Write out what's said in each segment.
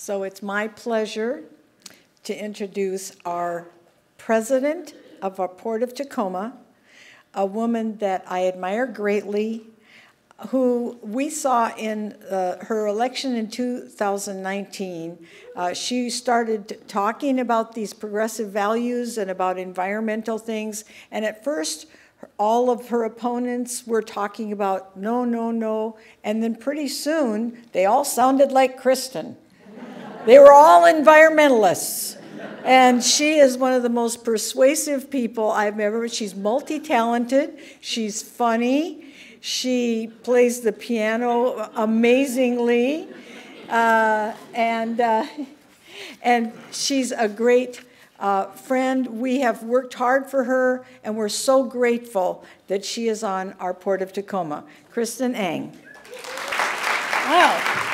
So it's my pleasure to introduce our president of our Port of Tacoma, a woman that I admire greatly, who we saw in her election in 2019. She started talking about these progressive values and about environmental things, and at first all of her opponents were talking about no, no, no, and then pretty soon they all sounded like Kristin. They were all environmentalists. And she is one of the most persuasive people I've ever met. She's multi-talented, she's funny, she plays the piano amazingly, and she's a great friend. We have worked hard for her, and we're so grateful that she is on our Port of Tacoma. Kristin Ang. Wow.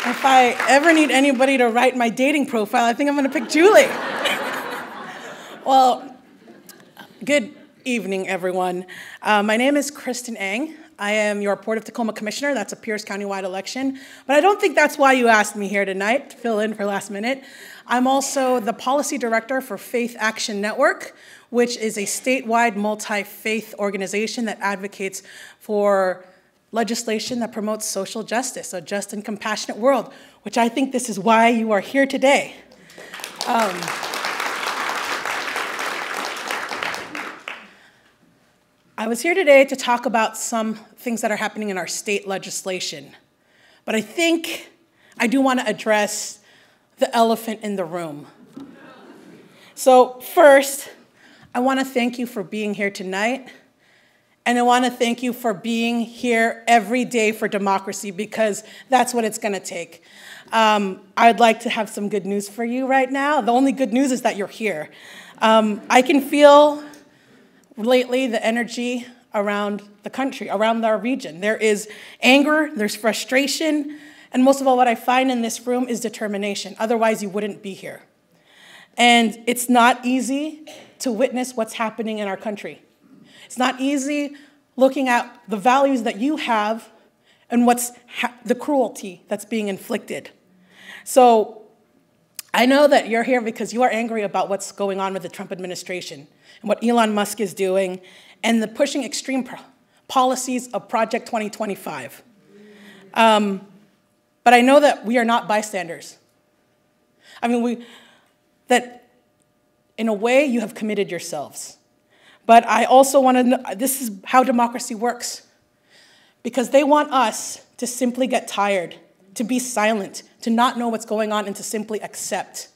If I ever need anybody to write my dating profile, I think I'm going to pick Julie. Well, good evening, everyone. My name is Kristin Ang. I am your Port of Tacoma Commissioner. That's a Pierce County-wide election. But I don't think that's why you asked me here tonight, to fill in for last minute. I'm also the Policy Director for Faith Action Network, which is a statewide multi-faith organization that advocates for legislation that promotes social justice, a just and compassionate world, which I think this is why you are here today. I was here today to talk about some things that are happening in our state legislation, but I think I do want to address the elephant in the room. So first, I want to thank you for being here tonight. And I want to thank you for being here every day for democracy, because that's what it's going to take. I'd like to have some good news for you right now. The only good news is that you're here. I can feel lately the energy around the country, around our region. There is anger, there's frustration, and most of all, what I find in this room is determination. Otherwise, you wouldn't be here. And it's not easy to witness what's happening in our country. It's not easy looking at the values that you have and what's the cruelty that's being inflicted. So I know that you're here because you are angry about what's going on with the Trump administration and what Elon Musk is doing and the pushing extreme policies of Project 2025. But I know that we are not bystanders. I mean, that in a way you have committed yourselves. But I also want to know, this is how democracy works. Because they want us to simply get tired, to be silent, to not know what's going on, and to simply accept.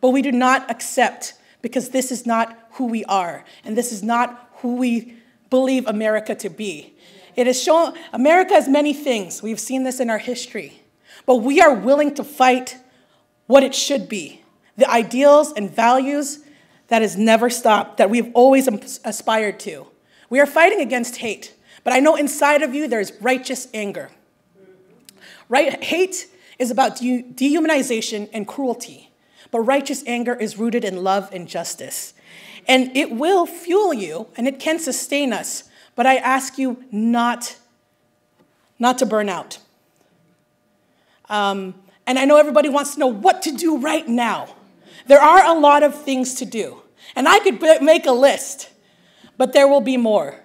But we do not accept, because this is not who we are, and this is not who we believe America to be. It has shown, America has many things. We've seen this in our history. But we are willing to fight what it should be, the ideals and values that has never stopped, that we've always aspired to. We are fighting against hate, but I know inside of you there's righteous anger. Right? Hate is about dehumanization and cruelty, but righteous anger is rooted in love and justice. And it will fuel you, and it can sustain us, but I ask you not to burn out. And I know everybody wants to know what to do right now. There are a lot of things to do, and I could make a list, but there will be more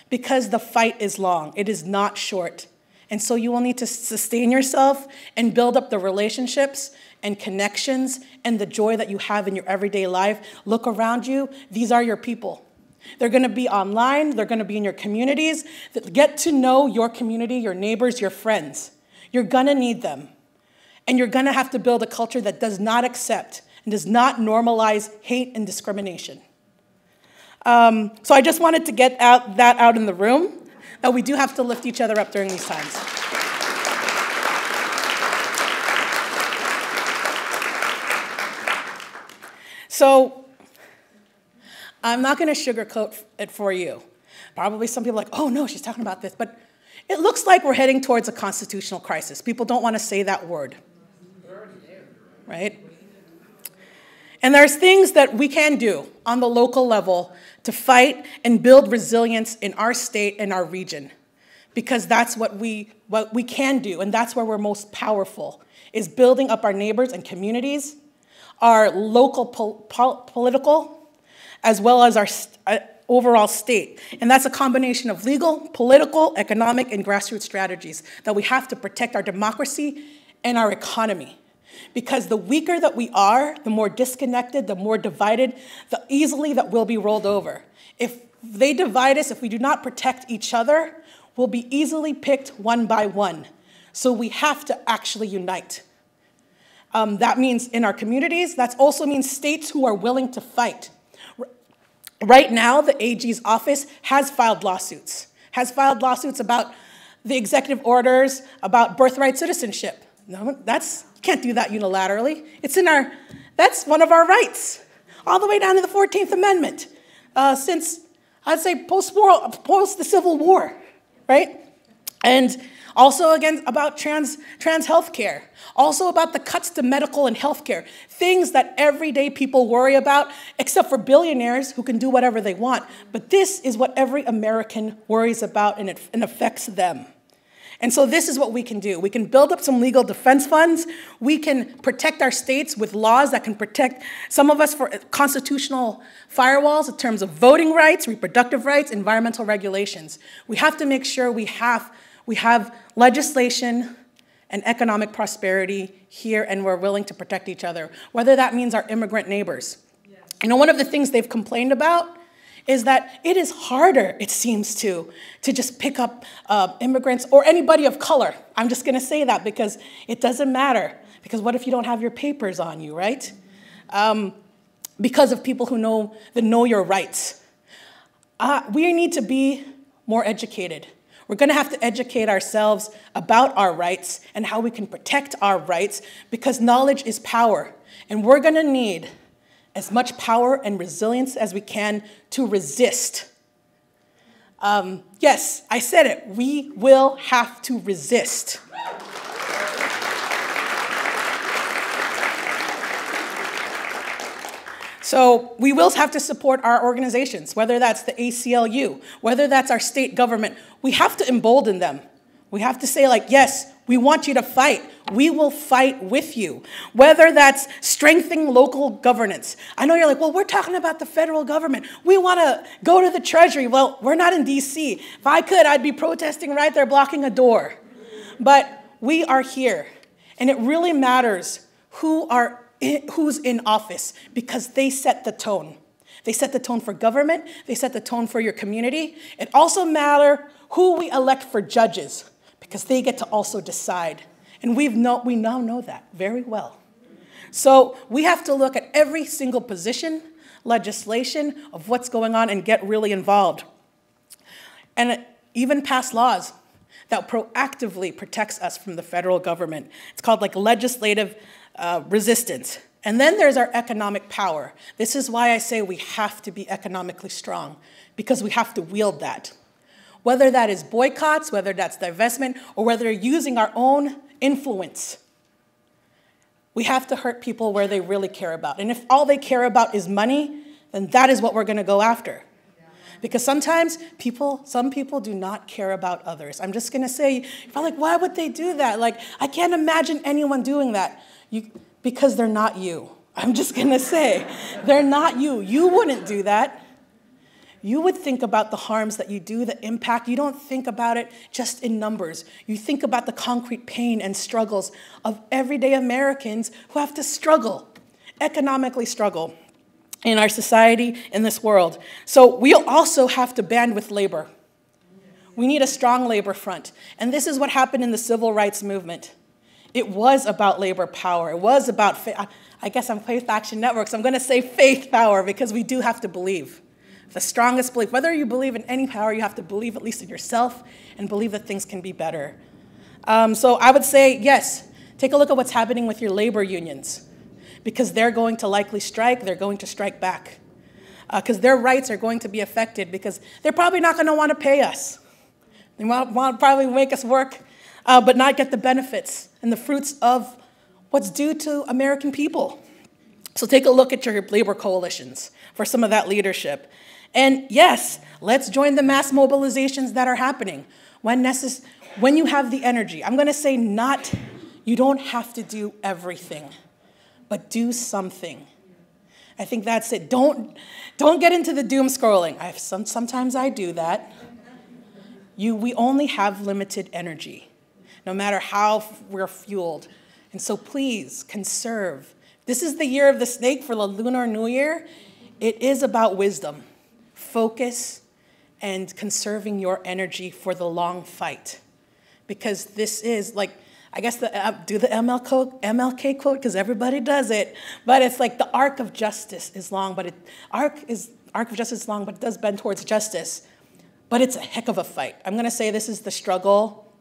because the fight is long. It is not short, and so you will need to sustain yourself and build up the relationships and connections and the joy that you have in your everyday life. Look around you. These are your people. They're going to be online. They're going to be in your communities. Get to know your community, your neighbors, your friends. You're going to need them, and you're going to have to build a culture that does not accept and does not normalize hate and discrimination. So I just wanted to get that out in the room, that we do have to lift each other up during these times. So I'm not going to sugarcoat it for you. Probably some people are like, oh no, she's talking about this, but it looks like we're heading towards a constitutional crisis. People don't want to say that word, right? And there's things that we can do on the local level to fight and build resilience in our state and our region. because that's what we can do, and that's where we're most powerful, is building up our neighbors and communities, our local political, as well as our overall state. And that's a combination of legal, political, economic, and grassroots strategies that we have to protect our democracy and our economy. Because the weaker that we are, the more disconnected, the more divided, the easily that we'll be rolled over. If they divide us, if we do not protect each other, we'll be easily picked one by one. So we have to actually unite. That means in our communities. That also means states who are willing to fight. Right now, the AG's office has filed lawsuits about the executive orders, about birthright citizenship. No, you can't do that unilaterally. That's one of our rights, all the way down to the 14th Amendment, since, I'd say, post the Civil War, right? And also, again, about trans health care. Also about the cuts to medical and health care. Things that everyday people worry about, except for billionaires who can do whatever they want. But this is what every American worries about, and it affects them. And so this is what we can do. We can build up some legal defense funds. We can protect our states with laws that can protect some of us for constitutional firewalls in terms of voting rights, reproductive rights, environmental regulations. We have to make sure we have legislation and economic prosperity here, and we're willing to protect each other, whether that means our immigrant neighbors. Yes. You know, one of the things they've complained about is that it is harder, it seems to just pick up immigrants or anybody of color. I'm just gonna say that because it doesn't matter, because what if you don't have your papers on you, right? Because of people who know your rights. We need to be more educated. We're going to have to educate ourselves about our rights and how we can protect our rights, because knowledge is power. And we're going to need as much power and resilience as we can to resist. Yes, I said it. We will have to resist. So we will have to support our organizations, whether that's the ACLU, whether that's our state government. We have to embolden them. We have to say, like, yes, we want you to fight. We will fight with you. Whether that's strengthening local governance. I know you're like, well, we're talking about the federal government. We want to go to the Treasury. Well, we're not in DC. If I could, I'd be protesting right there, blocking a door. But we are here. And it really matters who's in office, because they set the tone. They set the tone for government. They set the tone for your community. It also matters who we elect for judges, because they get to also decide. And we now know that very well. So we have to look at every single position, legislation of what's going on, and get really involved. And even pass laws that proactively protects us from the federal government. It's called like legislative resistance. And then there's our economic power. This is why I say we have to be economically strong, because we have to wield that. Whether that is boycotts, whether that's divestment, or whether using our own influence. We have to hurt people where they really care about. And if all they care about is money, then that is what we're going to go after. Because sometimes some people do not care about others. I'm just going to say, you're like, why would they do that? Like, I can't imagine anyone doing that. Because they're not you. I'm just going to say, they're not you. You wouldn't do that. You would think about the harms that you do, the impact. You don't think about it just in numbers. You think about the concrete pain and struggles of everyday Americans who have to struggle, economically struggle in our society, in this world. So we'll also have to band with labor. We need a strong labor front. And this is what happened in the civil rights movement. It was about labor power. It was about, I guess I'm Faith Action Network, so I'm going to say faith power, because we do have to believe. The strongest belief. Whether you believe in any power, you have to believe at least in yourself and believe that things can be better. So I would say, yes, take a look at what's happening with your labor unions, because they're going to likely strike. They're going to strike back, because their rights are going to be affected, because they're probably not going to want to pay us. They want to probably make us work, but not get the benefits and the fruits of what's due to American people. So take a look at your labor coalitions for some of that leadership. And yes, let's join the mass mobilizations that are happening. when you have the energy. I'm going to say you don't have to do everything, but do something. I think that's it. Don't get into the doom scrolling. Sometimes I do that. We only have limited energy, no matter how we're fueled. And so please conserve. This is the year of the snake for the Lunar New Year. It is about wisdom, focus, and conserving your energy for the long fight. Because this is like, I guess do the MLK quote, because everybody does it, but it's like the arc of justice is long, but arc of justice is long, but it does bend towards justice. But it's a heck of a fight. I'm going to say this is the struggle,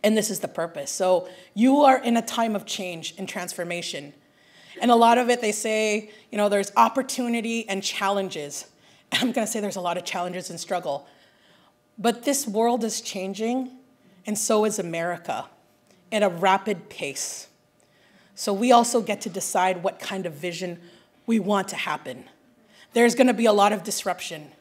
and this is the purpose. So you are in a time of change and transformation. And a lot of it, they say, there's opportunity and challenges. I'm going to say there's a lot of challenges and struggle. But this world is changing, and so is America, at a rapid pace. So we also get to decide what kind of vision we want to happen. There's going to be a lot of disruption,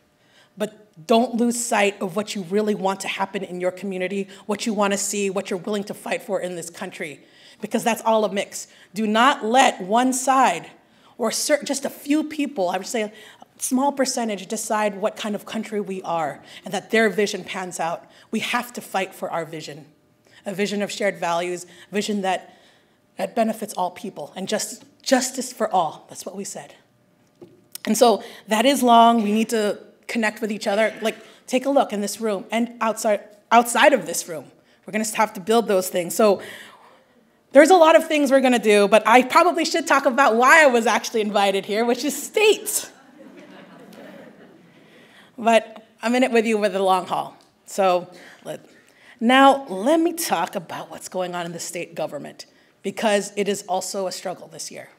but don't lose sight of what you really want to happen in your community, what you want to see, what you're willing to fight for in this country, because that's all a mix. Do not let one side or just a few people, I would say a small percentage, decide what kind of country we are and that their vision pans out. We have to fight for our vision, a vision of shared values, a vision that benefits all people, and justice for all. That's what we said. And so that is long. We need to connect with each other. Like, take a look in this room and outside of this room. We're going to have to build those things. So there's a lot of things we're going to do, but I probably should talk about why I was actually invited here, which is states. But I'm in it with you for the long haul. So now let me talk about what's going on in the state government, because it is also a struggle this year.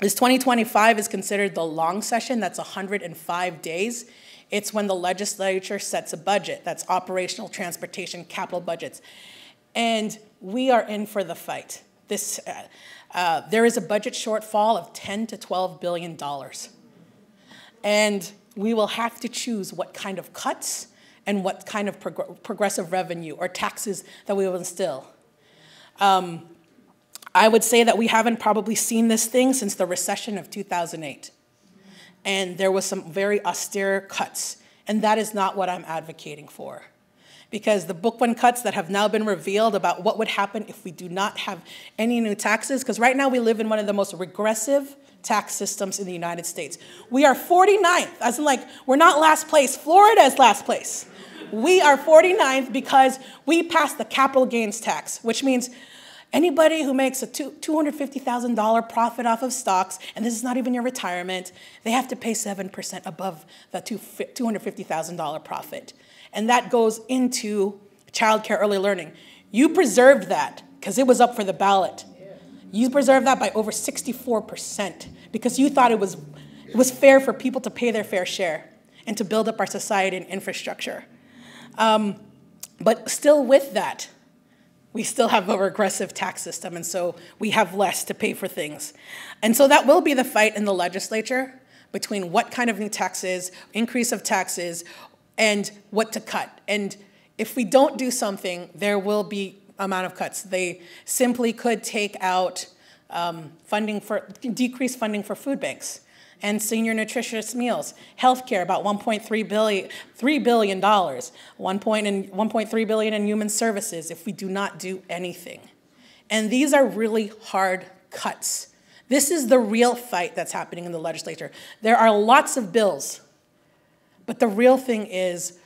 This 2025 is considered the long session. That's 105 days. It's when the legislature sets a budget. That's operational, transportation, capital budgets. And we are in for the fight. There is a budget shortfall of $10 to $12 billion. And we will have to choose what kind of cuts and what kind of progressive revenue or taxes that we will instill. I would say that we haven't probably seen this thing since the recession of 2008. And there was some very austere cuts. And that is not what I'm advocating for. Because the book one cuts that have now been revealed about what would happen if we do not have any new taxes, because right now we live in one of the most regressive tax systems in the United States. We are 49th, as in we're not last place. Florida is last place. We are 49th because we passed the capital gains tax, which means anybody who makes a $250,000 profit off of stocks, and this is not even your retirement, they have to pay 7% above the $250,000 profit. And that goes into childcare early learning. You preserved that because it was up for the ballot. You preserved that by over 64% because you thought it was fair for people to pay their fair share and to build up our society and infrastructure. But still with that, we still have a regressive tax system, and so we have less to pay for things. And so that will be the fight in the legislature between what kind of new taxes, increase of taxes, and what to cut. And if we don't do something, there will be amount of cuts. They simply could take out decrease funding for food banks and senior nutritious meals, healthcare, about $1.3 billion, $1.3 billion in human services if we do not do anything. And these are really hard cuts. This is the real fight that's happening in the legislature. There are lots of bills, but the real thing is,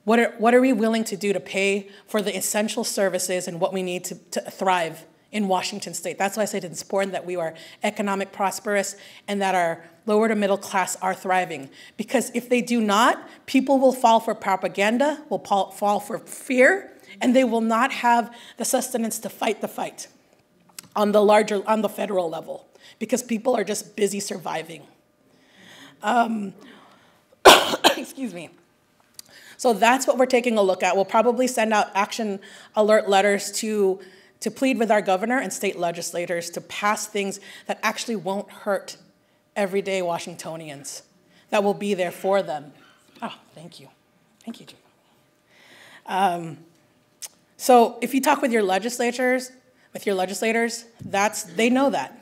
what are we willing to do to pay for the essential services and what we need to thrive in Washington state? That's why I said it's important that we are economic prosperous and that our lower to middle class are thriving. Because if they do not, people will fall for propaganda, will fall for fear, and they will not have the sustenance to fight the fight on the federal level, because people are just busy surviving. Excuse me. So that's what we're taking a look at. We'll probably send out action alert letters to plead with our governor and state legislators to pass things that actually won't hurt everyday Washingtonians, that will be there for them. Oh, thank you. Thank you, Jim. So if you talk with your legislators, they know that.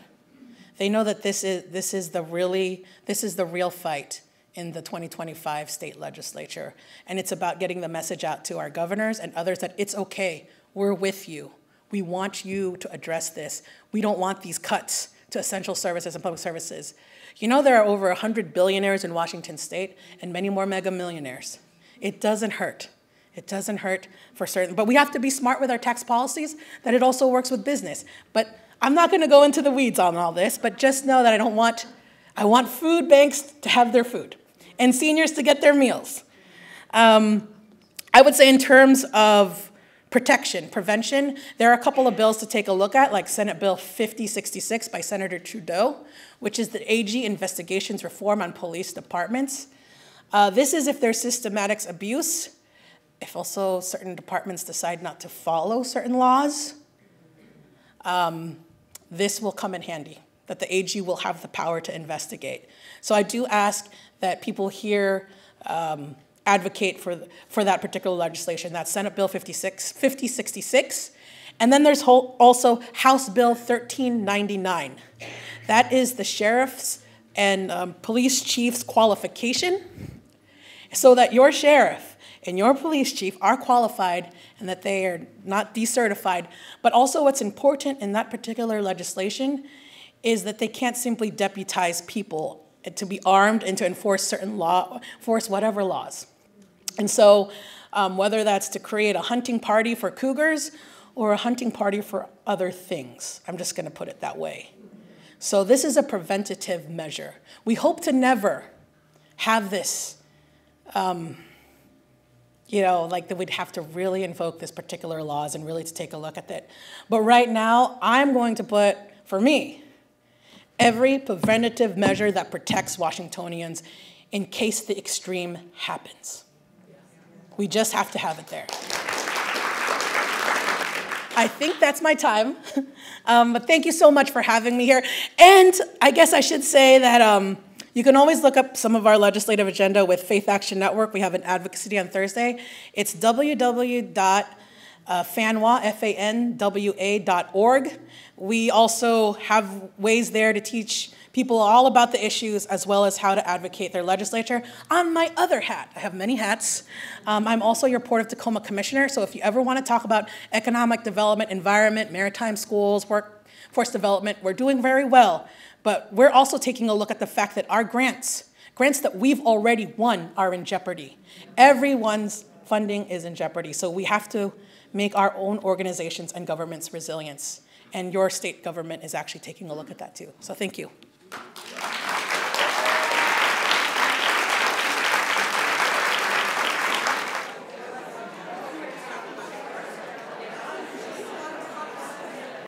They know that this is the real fight in the 2025 state legislature. And it's about getting the message out to our governors and others that it's okay, we're with you. We want you to address this. We don't want these cuts to essential services and public services. You know there are over 100 billionaires in Washington state and many more mega millionaires. It doesn't hurt. It doesn't hurt for certain, but we have to be smart with our tax policies that it also works with business. But I'm not gonna go into the weeds on all this, but just know that I want food banks to have their food and seniors to get their meals. I would say in terms of prevention, there are a couple of bills to take a look at, like Senate Bill 5066 by Senator Trudeau, which is the AG investigations reform on police departments. This is if there's systematic abuse, if also certain departments decide not to follow certain laws, this will come in handy, that the AG will have the power to investigate. So I do ask that people here advocate for that particular legislation. That's Senate Bill 5066. And then there's also House Bill 1399. That is the sheriff's and police chief's qualification so that your sheriff and your police chief are qualified and that they are not decertified. But also what's important in that particular legislation is that they can't simply deputize people to be armed and to enforce whatever laws. And so whether that's to create a hunting party for cougars or a hunting party for other things, I'm just gonna put it that way. So this is a preventative measure. We hope to never have this, like that we'd have to really invoke this particular laws and really to take a look at it. But right now, I'm going to put, for me, every preventative measure that protects Washingtonians in case the extreme happens. We just have to have it there. I think that's my time. But thank you so much for having me here. And I guess I should say that you can always look up some of our legislative agenda with Faith Action Network. We have an advocacy on Thursday. It's www.fanwa.org. We also have ways there to teach people all about the issues as well as how to advocate their legislature. On my other hat, I have many hats. I'm also your Port of Tacoma Commissioner, so if you ever want to talk about economic development, environment, maritime schools, workforce development, we're doing very well. But we're also taking a look at the fact that our grants that we've already won are in jeopardy. Everyone's funding is in jeopardy, so we have to make our own organizations and governments resilient. And your state government is actually taking a look at that too. So thank you.